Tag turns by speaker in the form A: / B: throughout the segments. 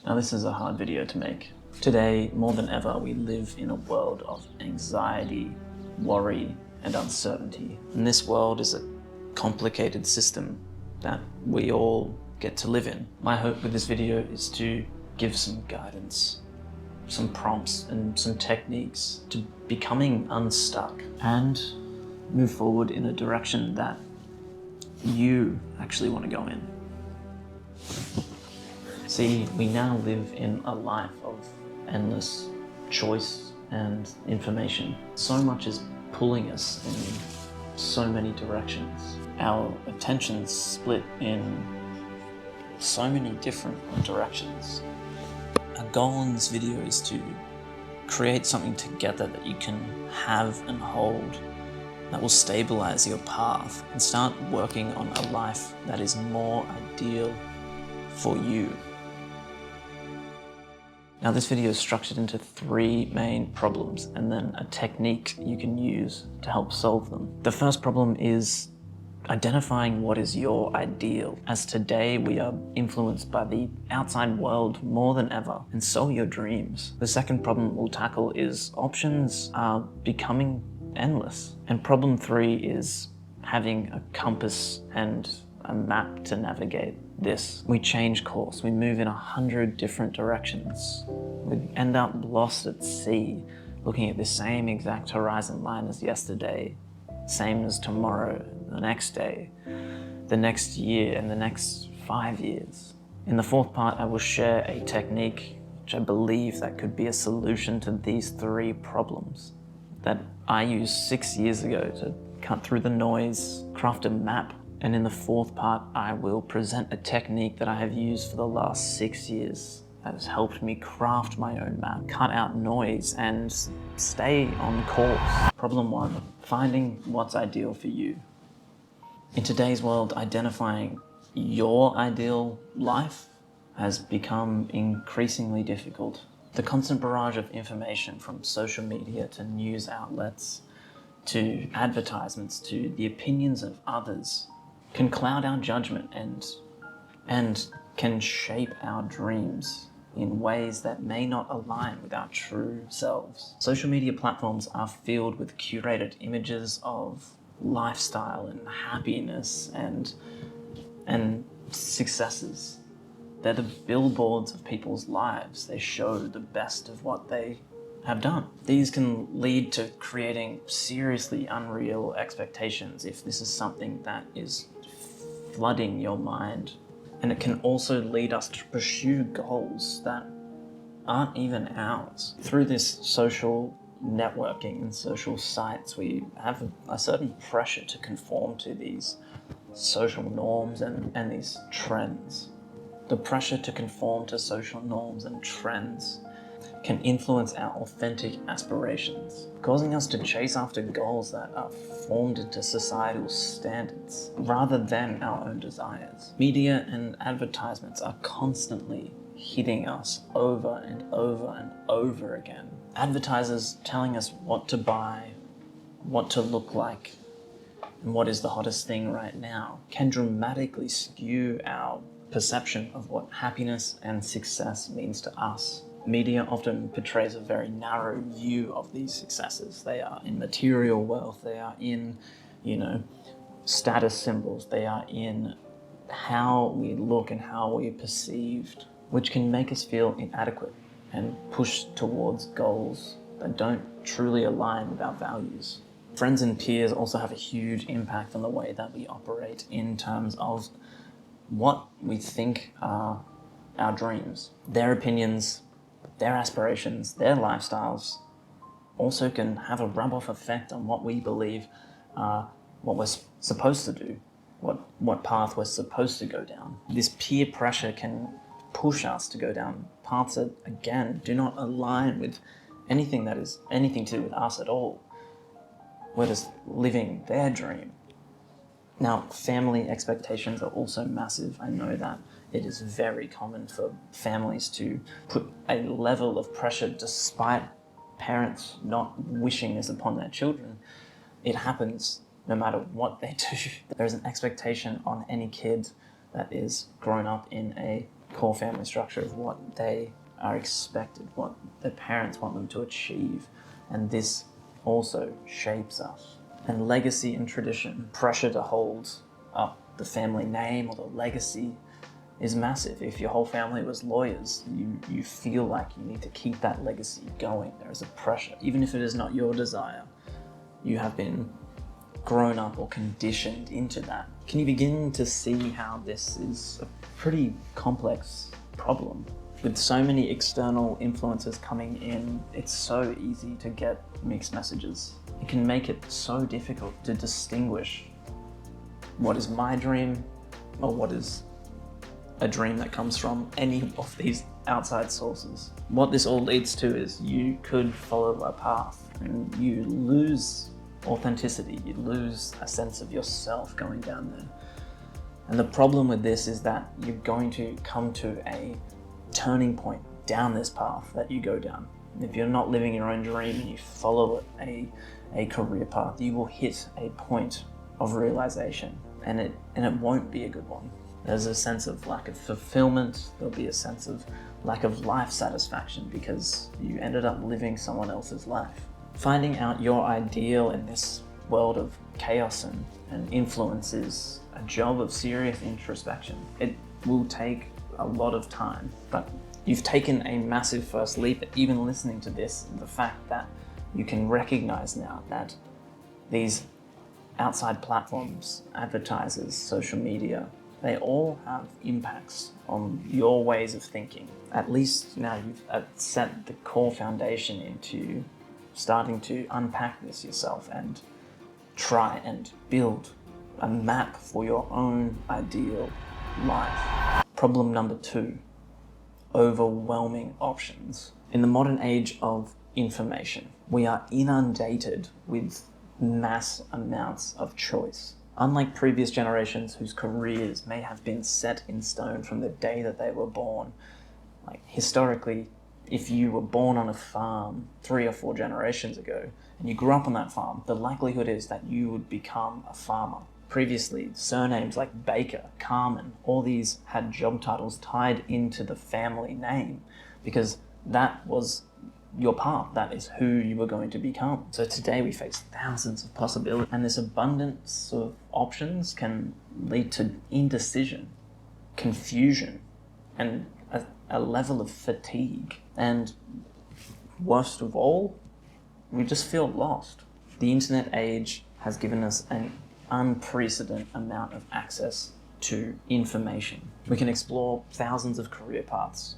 A: Now this is a hard video to make. Today, more than ever, we live in a world of anxiety, worry, and uncertainty. And this world is a complicated system that we all get to live in. My hope with this video is to give some guidance, some prompts, and some techniques to becoming unstuck and move forward in a direction that you actually want to go in. See, we now live in a life of endless choice and information. So much is pulling us in so many directions. Our attention's split in so many different directions. Our goal in this video is to create something together that you can have and hold, that will stabilize your path and start working on a life that is more ideal for you. Now this video is structured into 3 main problems and then a technique you can use to help solve them. The first problem is identifying what is your ideal, as today we are influenced by the outside world more than ever, and so are your dreams. The second problem we'll tackle is options are becoming endless. And problem 3 is having a compass and a map to navigate this. We change course, we move in 100 different directions. We end up lost at sea, looking at the same exact horizon line as yesterday, same as tomorrow, the next day, the next year, and the next 5 years. In the 4th part, I will share a technique which I believe that could be a solution to these 3 problems that I used 6 years ago to cut through the noise, craft a map. And in the 4th part, I will present a technique that I have used for the last 6 years that has helped me craft my own map, cut out noise, and stay on course. Problem 1, finding what's ideal for you. In today's world, identifying your ideal life has become increasingly difficult. The constant barrage of information from social media to news outlets, to advertisements, to the opinions of others can cloud our judgment and can shape our dreams in ways that may not align with our true selves. Social media platforms are filled with curated images of lifestyle and happiness and successes. They're the billboards of people's lives. They show the best of what they have done. These can lead to creating seriously unreal expectations if this is something that is flooding your mind. And it can also lead us to pursue goals that aren't even ours. Through this social networking and social sites, we have a certain pressure to conform to these social norms and these trends. The pressure to conform to social norms and trends can influence our authentic aspirations, causing us to chase after goals that are formed into societal standards rather than our own desires. Media and advertisements are constantly hitting us over and over and over again. Advertisers telling us what to buy, what to look like, and what is the hottest thing right now can dramatically skew our perception of what happiness and success means to us. Media often portrays a very narrow view of these successes. They are in material wealth, they are in, status symbols, they are in how we look and how we're perceived, which can make us feel inadequate and push towards goals that don't truly align with our values. Friends and peers also have a huge impact on the way that we operate in terms of what we think are our dreams. Their opinions, their aspirations, their lifestyles also can have a rub-off effect on what we believe what we're supposed to do, what path we're supposed to go down. This peer pressure can push us to go down paths that, again, do not align with anything that is anything to do with us at all. We're just living their dream. Now, family expectations are also massive. I know that it is very common for families to put a level of pressure despite parents not wishing this upon their children. It happens no matter what they do. There's an expectation on any kid that is grown up in a core family structure of what they are expected, what their parents want them to achieve. And this also shapes us. And legacy and tradition, pressure to hold up the family name or the legacy, is massive. If your whole family was lawyers, you feel like you need to keep that legacy going. There is a pressure. Even if it is not your desire, you have been grown up or conditioned into that. Can you begin to see how this is a pretty complex problem? With so many external influences coming in, it's so easy to get mixed messages. It can make it so difficult to distinguish what is my dream or what is a dream that comes from any of these outside sources. What this all leads to is you could follow a path and you lose authenticity, you lose a sense of yourself going down there. And the problem with this is that you're going to come to a turning point down this path that you go down. If you're not living your own dream and you follow a career path, you will hit a point of realization, and it won't be a good one. There's a sense of lack of fulfillment, there'll be a sense of lack of life satisfaction because you ended up living someone else's life. Finding out your ideal in this world of chaos and influence is a job of serious introspection. It will take a lot of time, but you've taken a massive first leap at even listening to this. The fact that you can recognize now that these outside platforms, advertisers, social media, they all have impacts on your ways of thinking. At least now you've set the core foundation into starting to unpack this yourself and try and build a map for your own ideal life. Problem number 2, overwhelming options. In the modern age of information, we are inundated with mass amounts of choice. Unlike previous generations whose careers may have been set in stone from the day that they were born, like historically, if you were born on a farm 3 or 4 generations ago and you grew up on that farm, the likelihood is that you would become a farmer. Previously, surnames like Baker, Carmen, all these had job titles tied into the family name because that was your path, that is who you were going to become. So today we face thousands of possibilities, and this abundance of options can lead to indecision, confusion, and a level of fatigue. And worst of all, we just feel lost. The internet age has given us an unprecedented amount of access to information. We can explore thousands of career paths,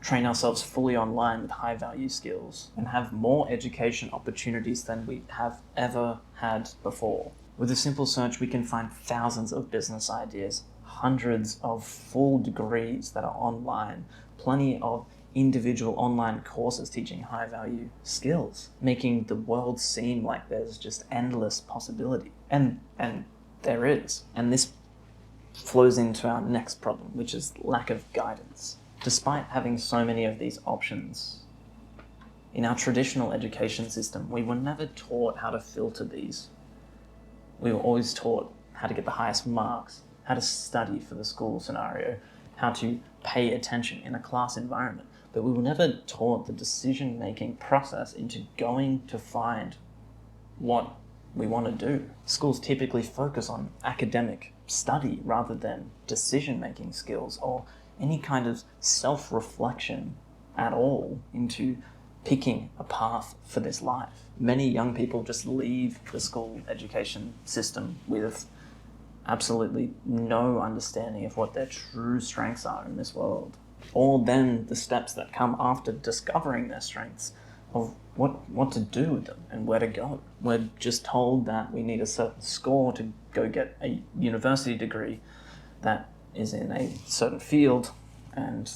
A: train ourselves fully online with high value skills, and have more education opportunities than we have ever had before. With a simple search, we can find thousands of business ideas, hundreds of full degrees that are online, plenty of individual online courses teaching high value skills, making the world seem like there's just endless possibility. And there is. And this flows into our next problem, which is lack of guidance. Despite having so many of these options, in our traditional education system, we were never taught how to filter these. We were always taught how to get the highest marks, how to study for the school scenario, how to pay attention in a class environment. But we were never taught the decision-making process into going to find what we want to do. Schools typically focus on academic study rather than decision-making skills or any kind of self-reflection at all into picking a path for this life. Many young people just leave the school education system with absolutely no understanding of what their true strengths are in this world, or then the steps that come after discovering their strengths of what to do with them and where to go. We're just told that we need a certain score to go get a university degree that is in a certain field, and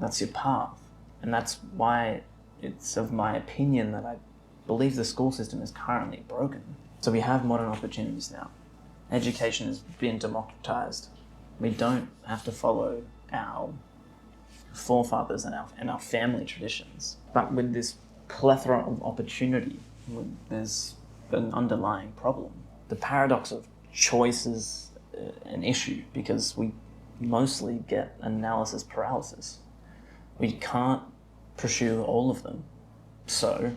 A: that's your path. And that's why it's of my opinion that I believe the school system is currently broken. So we have modern opportunities now. Education has been democratized. We don't have to follow our forefathers and our family traditions. But with this plethora of opportunity, there's an underlying problem. The paradox of choice is an issue because we mostly get analysis paralysis. We can't pursue all of them. So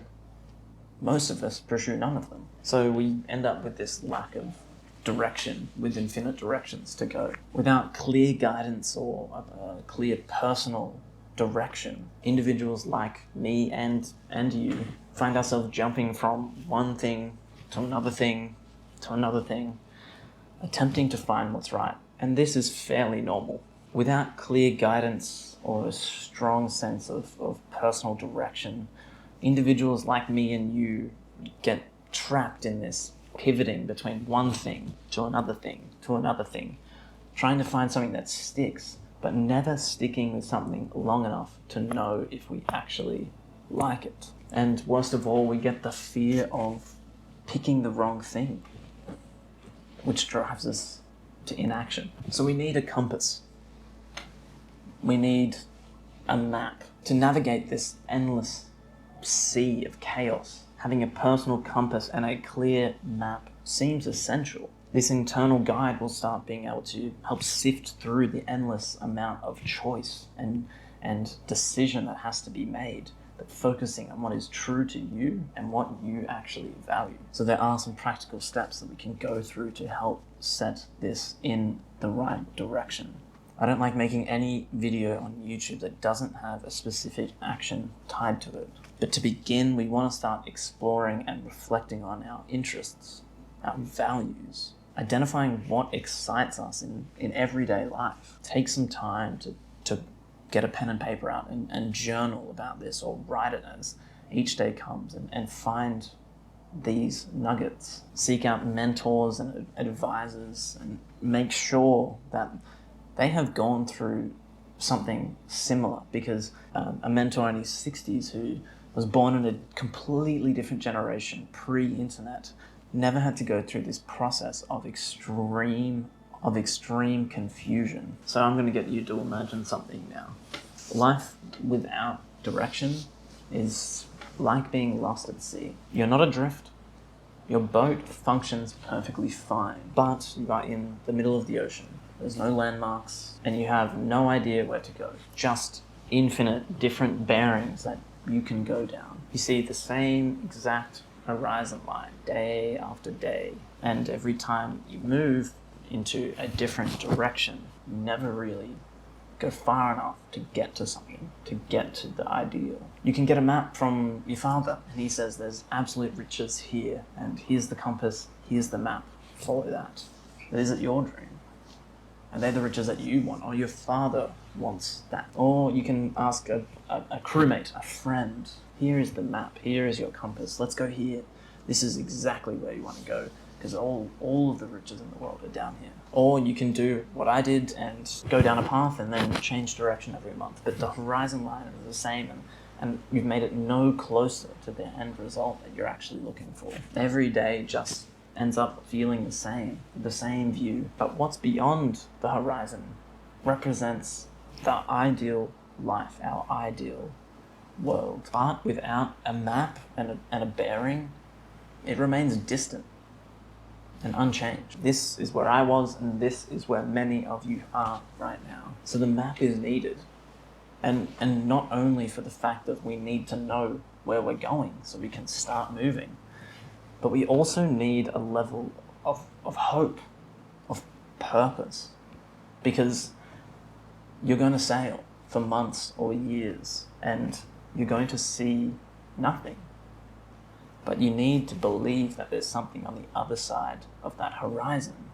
A: most of us pursue none of them. So we end up with this lack of direction, with infinite directions to go. Without clear guidance or a clear personal direction, individuals like me and you find ourselves jumping from one thing to another thing to another thing, attempting to find what's right. And this is fairly normal. Without clear guidance or a strong sense of personal direction, individuals like me and you get trapped in this pivoting between one thing to another thing to another thing, trying to find something that sticks, but never sticking with something long enough to know if we actually like it. And worst of all, we get the fear of picking the wrong thing, which drives us to inaction. So we need a compass. We need a map to navigate this endless sea of chaos. Having a personal compass and a clear map seems essential. This internal guide will start being able to help sift through the endless amount of choice and decision that has to be made, but focusing on what is true to you and what you actually value. So there are some practical steps that we can go through to help set this in the right direction. I don't like making any video on YouTube that doesn't have a specific action tied to it. But to begin, we want to start exploring and reflecting on our interests, our values, identifying what excites us in everyday life. Take some time to get a pen and paper out and journal about this, or write it as each day comes, and find these nuggets. Seek out mentors and advisors and make sure that they have gone through something similar, because a mentor in his 60s who was born in a completely different generation, pre-internet, never had to go through this process of extreme confusion. So I'm going to get you to imagine something now. Life without direction is like being lost at sea. You're not adrift. Your boat functions perfectly fine, but you are in the middle of the ocean. There's no landmarks, and you have no idea where to go. Just infinite different bearings that you can go down. You see the same exact horizon line day after day, and every time you move into a different direction, you never really go far enough to get to something, to get to the ideal. You can get a map from your father, and he says there's absolute riches here, and here's the compass, here's the map, follow that. But is it your dream? Are they the riches that you want, or your father wants that? Or you can ask a crewmate, a friend, here is the map, here is your compass, let's go here. This is exactly where you want to go, because all of the riches in the world are down here. Or you can do what I did and go down a path and then change direction every month, but the horizon line is the same, and you've made it no closer to the end result that you're actually looking for. Every day just ends up feeling the same view. But what's beyond the horizon represents the ideal life, our ideal world. But without a map and a bearing, it remains distant and unchanged. This is where I was, and this is where many of you are right now. So the map is needed. And not only for the fact that we need to know where we're going so we can start moving, but we also need a level of hope, of purpose, because you're going to sail for months or years and you're going to see nothing. But you need to believe that there's something on the other side of that horizon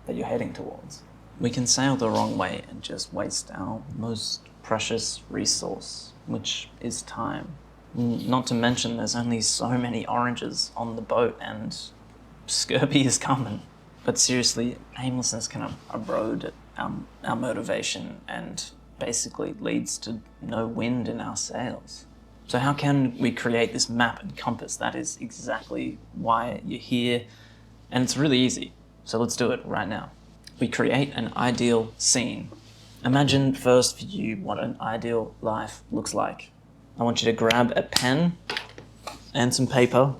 A: that you're heading towards. We can sail the wrong way and just waste our most precious resource, which is time. Not to mention there's only so many oranges on the boat and scurvy is coming. But seriously, aimlessness can erode our motivation and basically leads to no wind in our sails. So how can we create this map and compass? That is exactly why you're here, and it's really easy. So let's do it right now. We create an ideal scene. Imagine first for you what an ideal life looks like. I want you to grab a pen and some paper,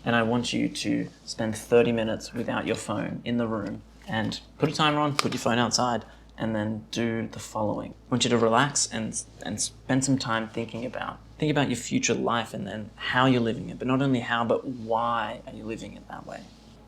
A: and I want you to spend 30 minutes without your phone in the room, and put a timer on, put your phone outside, and then do the following. I want you to relax and spend some time thinking about your future life and then how you're living it, but not only how, but why are you living it that way.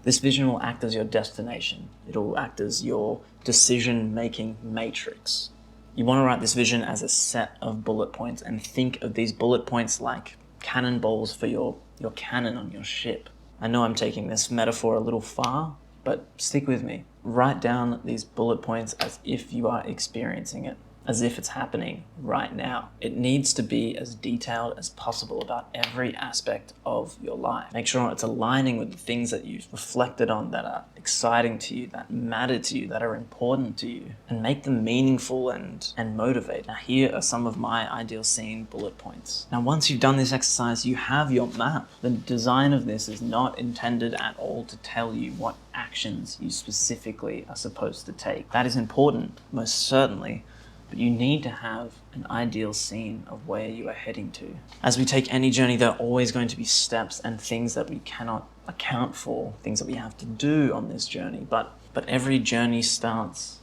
A: This vision will act as your destination. It'll act as your decision-making matrix. You want to write this vision as a set of bullet points and think of these bullet points like cannonballs for your cannon on your ship. I know I'm taking this metaphor a little far, but stick with me. Write down these bullet points as if you are experiencing it, as if it's happening right now. It needs to be as detailed as possible about every aspect of your life. Make sure it's aligning with the things that you've reflected on that are exciting to you, that matter to you, that are important to you, and make them meaningful and motivate. Now, here are some of my ideal scene bullet points. Now, once you've done this exercise, you have your map. The design of this is not intended at all to tell you what actions you specifically are supposed to take. That is important, most certainly, but you need to have an ideal scene of where you are heading to. As we take any journey, there are always going to be steps and things that we cannot account for, things that we have to do on this journey, but every journey starts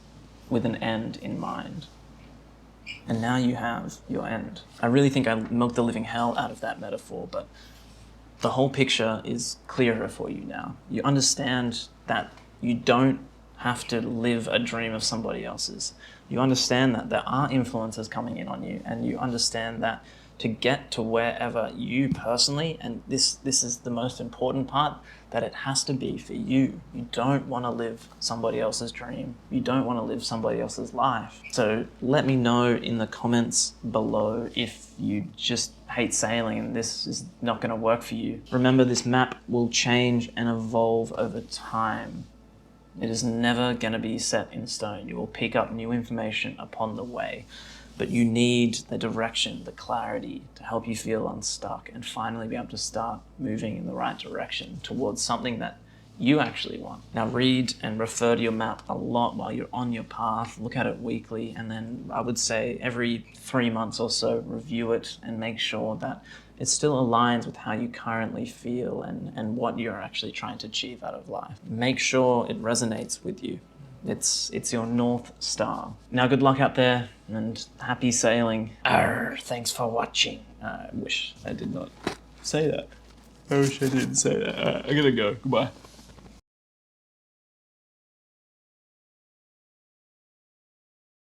A: with an end in mind. And now you have your end. I really think I milked the living hell out of that metaphor, but the whole picture is clearer for you now. You understand that you don't have to live a dream of somebody else's. You understand that there are influences coming in on you, and you understand that to get to wherever you personally, and this is the most important part, that it has to be for you. You don't want to live somebody else's dream. You don't want to live somebody else's life. So let me know in the comments below if you just hate sailing and this is not going to work for you. Remember, this map will change and evolve over time. It is never going to be set in stone. You will pick up new information upon the way, but you need the direction, the clarity to help you feel unstuck and finally be able to start moving in the right direction towards something that you actually want. Now, read and refer to your map a lot while you're on your path. Look at it weekly, and then I would say every 3 months or so, review it and make sure that it still aligns with how you currently feel and what you're actually trying to achieve out of life. Make sure it resonates with you. It's your North Star. Now, good luck out there and happy sailing. Thanks for watching. I wish I did not say that. I wish I didn't say that. I gotta go. Goodbye.